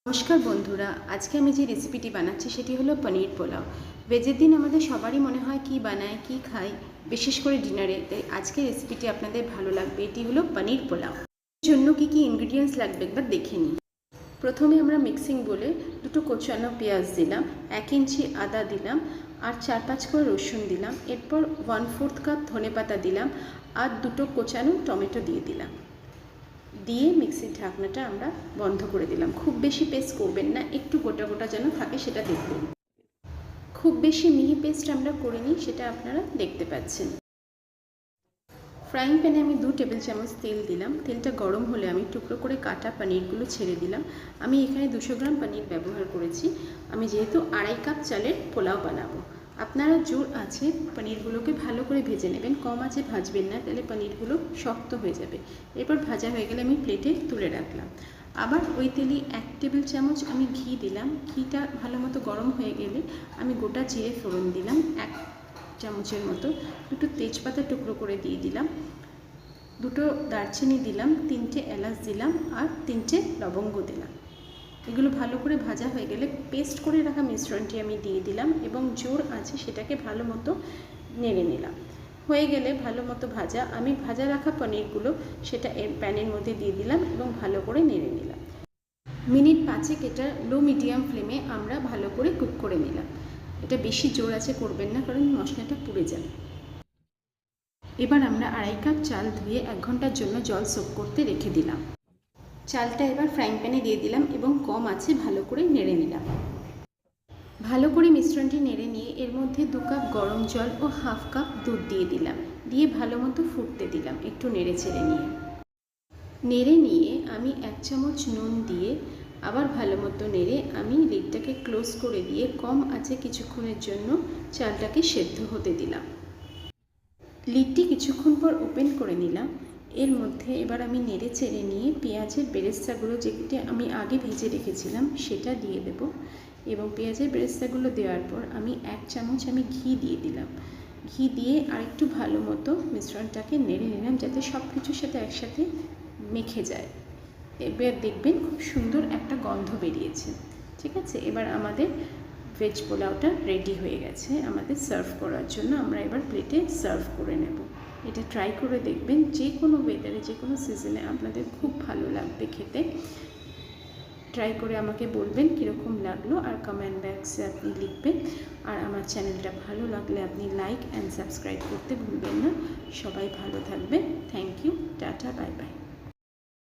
নমস্কার বন্ধুরা, আজকে আমি যে রেসিপিটি বানাচ্ছি সেটি হলো পনির পোলাও। ভেজের দিন আমাদের সবারই মনে হয় কি বানায় কি খাই, বিশেষ করে ডিনারে। তাই আজকে রেসিপিটি আপনাদের ভালো লাগবে। এটি হলো পনির পোলাও। এর জন্য কি কি ইনগ্রিডিয়েন্টস লাগবে একবার দেখে নিই। প্রথমে আমরা মিক্সিং বলে দুটো কোচানো পেঁয়াজ দিলাম, 1 ইঞ্চি আদা দিলাম, আর 4-5 করে রসুন দিলাম। এরপর 1/4 কাপ ধনেপাতা দিলাম, আর দুটো কোচানো টমেটো দিয়ে দিলাম। দিয়ে মিক্সির ঢাকনাটা আমরা বন্ধ করে দিলাম। খুব বেশি পেস্ট করবেন না, একটু গোটা গোটা যেন থাকে সেটা দেখবেন। খুব বেশি মিহি পেস্ট আমরা করিনি, সেটা আপনারা দেখতে পাচ্ছেন। ফ্রাইং প্যানে আমি 2 টেবিল চামচ তেল দিলাম। তেলটা গরম হলে আমি টুকরো করে কাটা পনিরগুলো ছেড়ে দিলাম। আমি এখানে 200 গ্রাম পনির ব্যবহার করেছি। আমি যেহেতু 2.5 কাপ চালের পোলাও বানাবো। আপনারা জোর আছে পনিরগুলোকে ভালো করে ভেজে নেবেন, কম আছে ভাজবেন না, তাহলে পনিরগুলো শক্ত হয়ে যাবে। এরপর ভাজা হয়ে গেলে আমি প্লেটে তুলে রাখলাম। আবার ওই তেলে 1 টেবিল চামচ আমি ঘি দিলাম। ঘিটা ভালো মতো গরম হয়ে গেলে আমি গোটা জিরে ফোড়ন দিলাম 1 চামচের মতো। দুটো তেজপাতা টুকরো করে দিয়ে দিলাম, দুটো দারচিনি দিলাম, 3টে এলাচ দিলাম, আর 3টে লবঙ্গ দিলাম। এগুলো ভালো করে ভাজা হয়ে গেলে পেস্ট করে রাখা মিশ্রণটি আমি দিয়ে দিলাম এবং জোর আছে সেটাকে ভালো মতো নেড়ে নিলাম। হয়ে গেলে ভালো মতো ভাজা, আমি ভাজা রাখা পনিরগুলো সেটা প্যানের মধ্যে দিয়ে দিলাম এবং ভালো করে নেড়ে নিলাম। মিনিট 5 এটা লো মিডিয়াম ফ্লেমে আমরা ভালো করে কুক করে নিলাম। এটা বেশি জোর আছে করবেন না, কারণ মশলাটা পুড়ে যাবে। এবার আমরা 2.5 কাপ চাল ধুয়ে 1 ঘন্টার জন্য জল সোক করতে রেখে দিলাম। চালটা এবার ফ্রাইং প্যানে দিয়ে দিলাম এবং কম আছে ভালো করে নেড়ে নিলাম। ভালো করে মিশ্রণটি নেড়ে নিয়ে এর মধ্যে 2 কাপ গরম জল ও 1/2 কাপ দুধ দিয়ে দিলাম। দিয়ে ভালো মতো ফুটতে দিলাম একটু নেড়ে ছেড়ে নিয়ে। নেড়ে নিয়ে আমি 1 চামচ নুন দিয়ে আবার ভালো মতো নেড়ে আমি লিডটাকে ক্লোজ করে দিয়ে কম আছে কিছুক্ষণের জন্য চালটাকে সেদ্ধ হতে দিলাম। লিডটি কিছুক্ষণ পর ওপেন করে নিলাম। এর মধ্যে এবার আমি নেড়ে চেড়ে নিয়ে পেঁয়াজের বেরেস্তাগুলো যেটা আমি আগে ভেজে রেখেছিলাম সেটা দিয়ে দেব। এবং পেঁয়াজের বেরেস্তাগুলো দেওয়ার পর আমি 1 চামচ ঘি দিয়ে দিলাম। ঘি দিয়ে আরেকটু ভালো মতো মিশ্রণটাকে নেড়ে নিলাম যাতে সব কিছুর সাথে একসাথে মেখে যায়। এবার দেখবেন খুব সুন্দর একটা গন্ধ বেরিয়েছে। ঠিক আছে, এবার আমাদের ভেজ পোলাওটা রেডি হয়ে গেছে আমাদের সার্ভ করার জন্য। আমরা এবার প্লেটে সার্ভ করে নেব। এটা ট্রাই করে দেখবেন, যে কোনো ওয়েদারে যে কোনো সিজনে আপনাদের খুব ভালো লাগবে খেতে। ট্রাই করে আমাকে বলবেন কীরকম লাগলো, আর কমেন্ট বক্সে আপনি লিখবেন। আর আমার চ্যানেলটা ভালো লাগলে আপনি লাইক অ্যান্ড সাবস্ক্রাইব করতে ভুলবেন না। সবাই ভালো থাকবেন। Thank you, tata, bye by.